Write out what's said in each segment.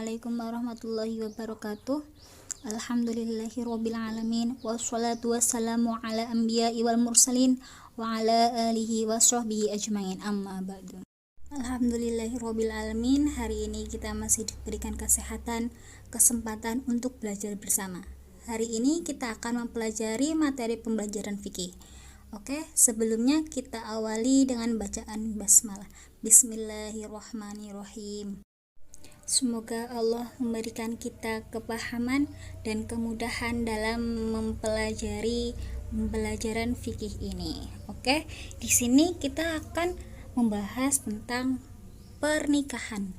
Assalamualaikum warahmatullahi wabarakatuh. Alhamdulillahirabbil alamin wassalatu wassalamu ala anbiya'i wal mursalin wa ala alihi washabbihi ajmain, amma ba'du. Alhamdulillahirabbil alamin. Hari ini kita masih diberikan kesempatan untuk belajar bersama. Hari ini kita akan mempelajari materi pembelajaran fikih. Oke, sebelumnya kita awali dengan bacaan basmalah. Bismillahirrahmanirrahim. Semoga Allah memberikan kita kepahaman dan kemudahan dalam mempelajari pembelajaran fikih ini. Oke, di sini kita akan membahas tentang pernikahan.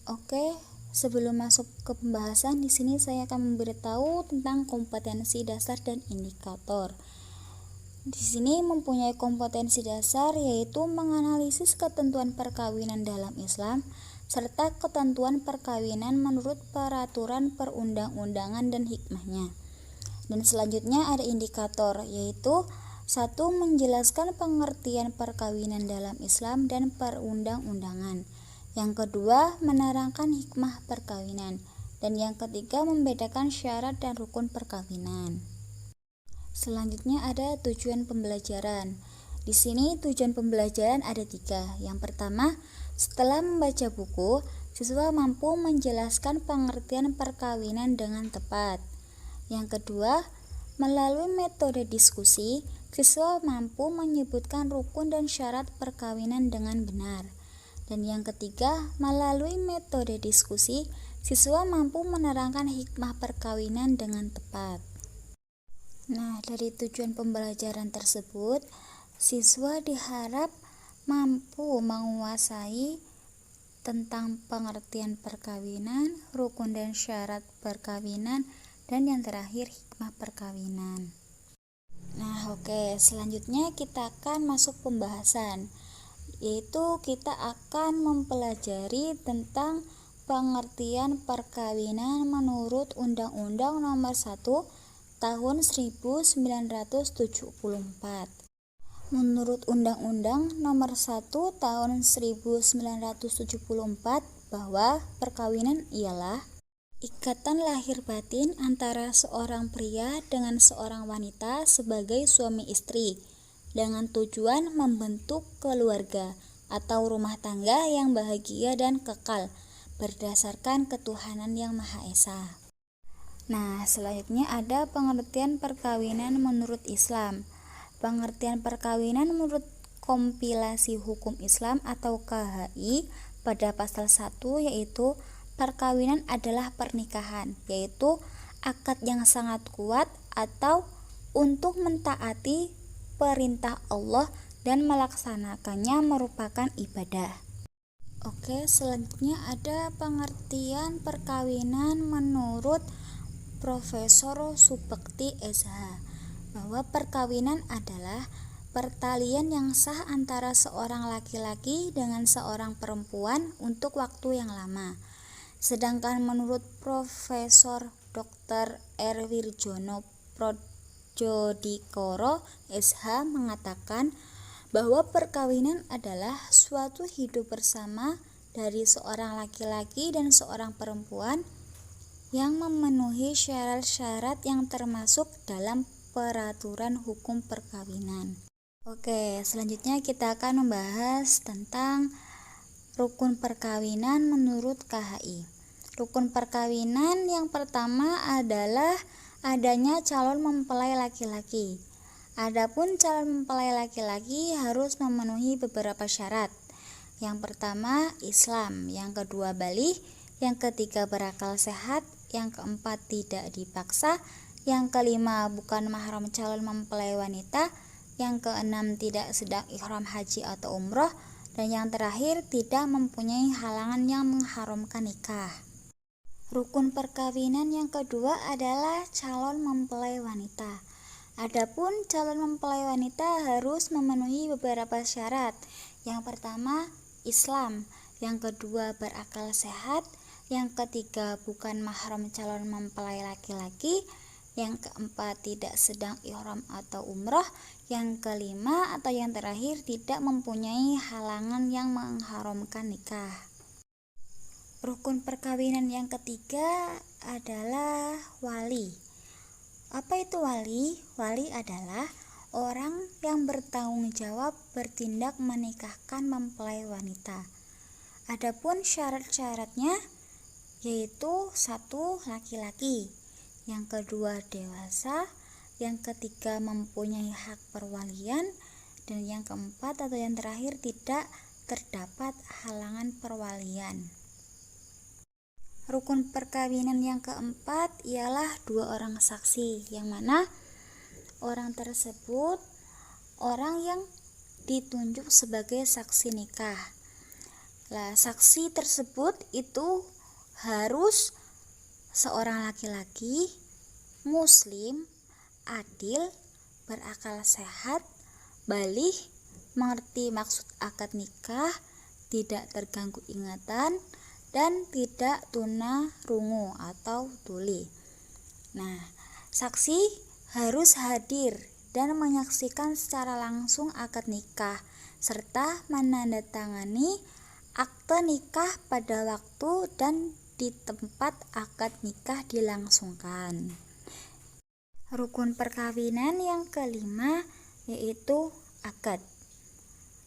Oke, sebelum masuk ke pembahasan, di sini saya akan memberitahu tentang kompetensi dasar dan indikator. Di sini mempunyai kompetensi dasar yaitu menganalisis ketentuan perkawinan dalam Islam serta ketentuan perkawinan menurut peraturan perundang-undangan dan hikmahnya. Dan selanjutnya ada indikator, yaitu 1. Menjelaskan pengertian perkawinan dalam Islam dan perundang-undangan. Yang kedua, menerangkan hikmah perkawinan. Dan yang ketiga, membedakan syarat dan rukun perkawinan. Selanjutnya ada tujuan pembelajaran. Di sini tujuan pembelajaran ada 3. Yang pertama, setelah membaca buku, siswa mampu menjelaskan pengertian perkawinan dengan tepat. Yang kedua, melalui metode diskusi, siswa mampu menyebutkan rukun dan syarat perkawinan dengan benar. Dan yang ketiga, melalui metode diskusi, siswa mampu menerangkan hikmah perkawinan dengan tepat. Nah, dari tujuan pembelajaran tersebut, siswa diharap mampu menguasai tentang pengertian perkawinan, rukun dan syarat perkawinan, dan yang terakhir hikmah perkawinan. Nah, oke, selanjutnya kita akan masuk pembahasan, yaitu kita akan mempelajari tentang pengertian perkawinan menurut Undang-Undang Nomor 1 Tahun 1974. Menurut Undang-Undang Nomor 1 Tahun 1974 bahwa perkawinan ialah ikatan lahir batin antara seorang pria dengan seorang wanita sebagai suami istri dengan tujuan membentuk keluarga atau rumah tangga yang bahagia dan kekal berdasarkan ketuhanan yang Maha Esa. Nah, selanjutnya ada pengertian perkawinan menurut Islam. Pengertian perkawinan menurut Kompilasi Hukum Islam atau KHI pada pasal 1 yaitu perkawinan adalah pernikahan, yaitu akad yang sangat kuat atau untuk mentaati perintah Allah dan melaksanakannya merupakan ibadah. Oke, selanjutnya ada pengertian perkawinan menurut Profesor Subekti SH. Bahwa perkawinan adalah pertalian yang sah antara seorang laki-laki dengan seorang perempuan untuk waktu yang lama. Sedangkan menurut Profesor Dr. R. Wirjono Prodjodikoro SH mengatakan bahwa perkawinan adalah suatu hidup bersama dari seorang laki-laki dan seorang perempuan yang memenuhi syarat-syarat yang termasuk dalam peraturan hukum perkawinan. Oke, selanjutnya kita akan membahas tentang rukun perkawinan menurut KHI. Rukun perkawinan yang pertama adalah adanya calon mempelai laki-laki. Adapun calon mempelai laki-laki harus memenuhi beberapa syarat. Yang pertama, Islam. Yang kedua, baligh. Yang ketiga, berakal sehat. Yang keempat, tidak dipaksa. Yang kelima, bukan mahram calon mempelai wanita. Yang keenam, tidak sedang ihram haji atau umroh. Dan yang terakhir, tidak mempunyai halangan yang mengharamkan nikah. Rukun perkawinan yang kedua adalah calon mempelai wanita. Adapun calon mempelai wanita harus memenuhi beberapa syarat. Yang pertama, Islam. Yang kedua, berakal sehat. Yang ketiga, bukan mahram calon mempelai laki-laki. Yang keempat, tidak sedang ihram atau umroh. Yang kelima atau yang terakhir, tidak mempunyai halangan yang mengharamkan nikah. Rukun perkawinan yang ketiga adalah wali. Apa itu wali? Wali adalah orang yang bertanggung jawab bertindak menikahkan mempelai wanita. Adapun syarat-syaratnya yaitu 1. Laki-laki, yang kedua dewasa, yang ketiga mempunyai hak perwalian, dan yang keempat atau yang terakhir tidak terdapat halangan perwalian. Rukun perkawinan yang keempat ialah 2 orang saksi, yang mana orang tersebut orang yang ditunjuk sebagai saksi nikah. Saksi tersebut itu harus seorang laki-laki, muslim, adil, berakal sehat, baligh, mengerti maksud akad nikah, tidak terganggu ingatan, dan tidak tunarungu atau tuli. Saksi harus hadir dan menyaksikan secara langsung akad nikah serta menandatangani akte nikah pada waktu dan di tempat akad nikah dilangsungkan. Rukun perkawinan yang kelima yaitu akad.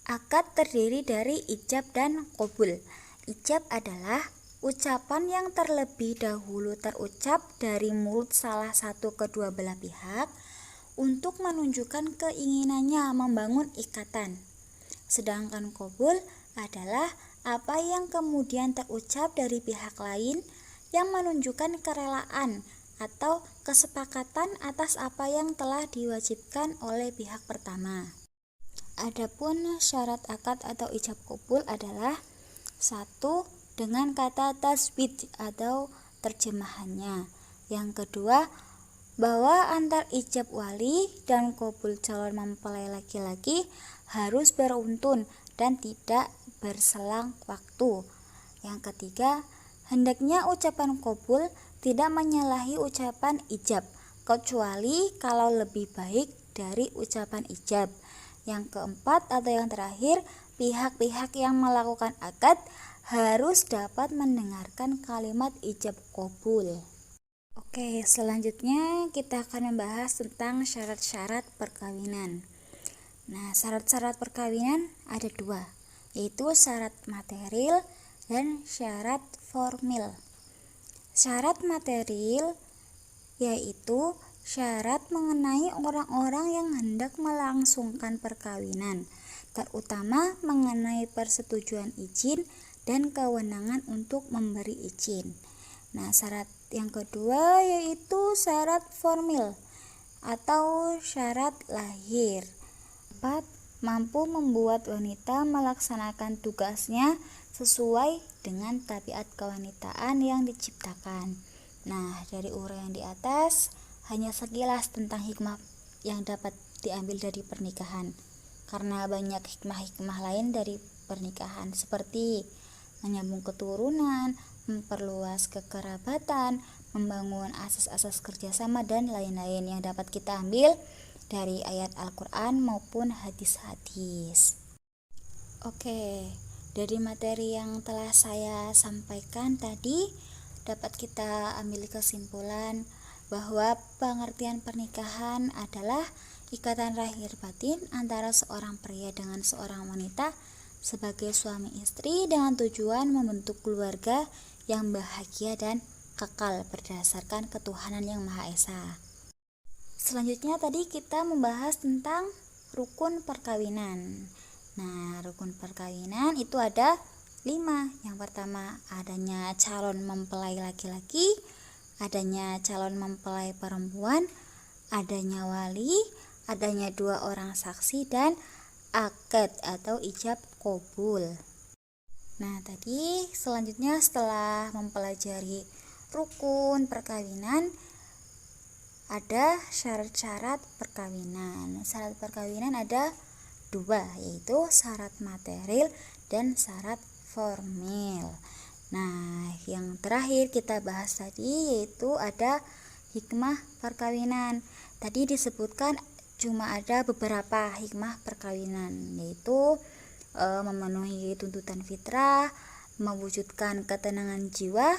Akad terdiri dari ijab dan qabul. Ijab adalah ucapan yang terlebih dahulu terucap dari mulut salah satu kedua belah pihak untuk menunjukkan keinginannya membangun ikatan. Sedangkan qabul adalah apa yang kemudian terucap dari pihak lain yang menunjukkan kerelaan atau kesepakatan atas apa yang telah diwajibkan oleh pihak pertama. Adapun syarat akad atau ijab qabul adalah 1. Dengan kata tasbit atau terjemahannya. Yang kedua, bahwa antar ijab wali dan qabul calon mempelai laki-laki harus beruntun dan tidak berselang waktu. Yang ketiga, hendaknya ucapan qabul tidak menyalahi ucapan ijab, kecuali kalau lebih baik dari ucapan ijab. Yang keempat atau yang terakhir, pihak-pihak yang melakukan akad harus dapat mendengarkan kalimat ijab qabul. Oke, selanjutnya kita akan membahas tentang syarat-syarat perkawinan. Syarat-syarat perkawinan ada 2, yaitu syarat material dan syarat formil. Syarat material yaitu syarat mengenai orang-orang yang hendak melangsungkan perkawinan, terutama mengenai persetujuan izin dan kewenangan untuk memberi izin. Syarat yang kedua yaitu syarat formil atau syarat lahir. 4. Mampu membuat wanita melaksanakan tugasnya sesuai dengan tabiat kewanitaan yang diciptakan. Dari uraian di atas hanya sekilas tentang hikmah yang dapat diambil dari pernikahan, karena banyak hikmah-hikmah lain dari pernikahan seperti menyambung keturunan, memperluas kekerabatan, membangun asas-asas kerjasama, dan lain-lain yang dapat kita ambil dari ayat Al-Quran maupun hadis-hadis. Oke, dari materi yang telah saya sampaikan tadi dapat kita ambil kesimpulan bahwa pengertian pernikahan adalah ikatan lahir batin antara seorang pria dengan seorang wanita sebagai suami istri dengan tujuan membentuk keluarga yang bahagia dan kekal berdasarkan ketuhanan yang Maha Esa. Selanjutnya tadi kita membahas tentang rukun perkawinan. Rukun perkawinan itu ada 5. Yang pertama, adanya calon mempelai laki-laki, adanya calon mempelai perempuan, adanya wali, adanya 2 orang saksi, dan akad atau ijab qabul. Tadi selanjutnya setelah mempelajari rukun perkawinan, ada syarat-syarat perkawinan. Syarat perkawinan ada 2, yaitu syarat material dan syarat formil. Yang terakhir kita bahas tadi yaitu ada hikmah perkawinan. Tadi disebutkan cuma ada beberapa hikmah perkawinan, yaitu memenuhi tuntutan fitrah, mewujudkan ketenangan jiwa,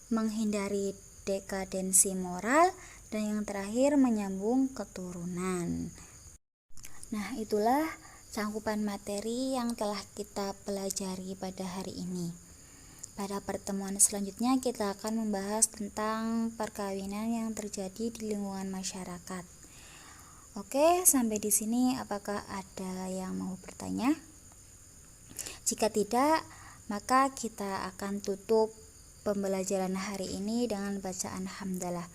menghindari dekadensi moral, dan yang terakhir menyambung keturunan. Nah, itulah cangkupan materi yang telah kita pelajari pada hari ini. Pada pertemuan selanjutnya kita akan membahas tentang perkawinan yang terjadi di lingkungan masyarakat. Oke, sampai di sini apakah ada yang mau bertanya? Jika tidak, maka kita akan tutup pembelajaran hari ini dengan bacaan hamdalah.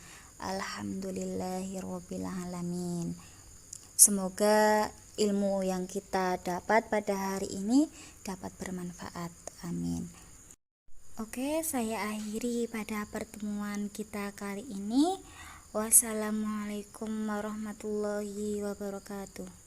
Alhamdulillahirabbil alamin. Semoga ilmu yang kita dapat pada hari ini dapat bermanfaat. Amin. Oke, saya akhiri pada pertemuan kita kali ini. Wassalamualaikum warahmatullahi wabarakatuh.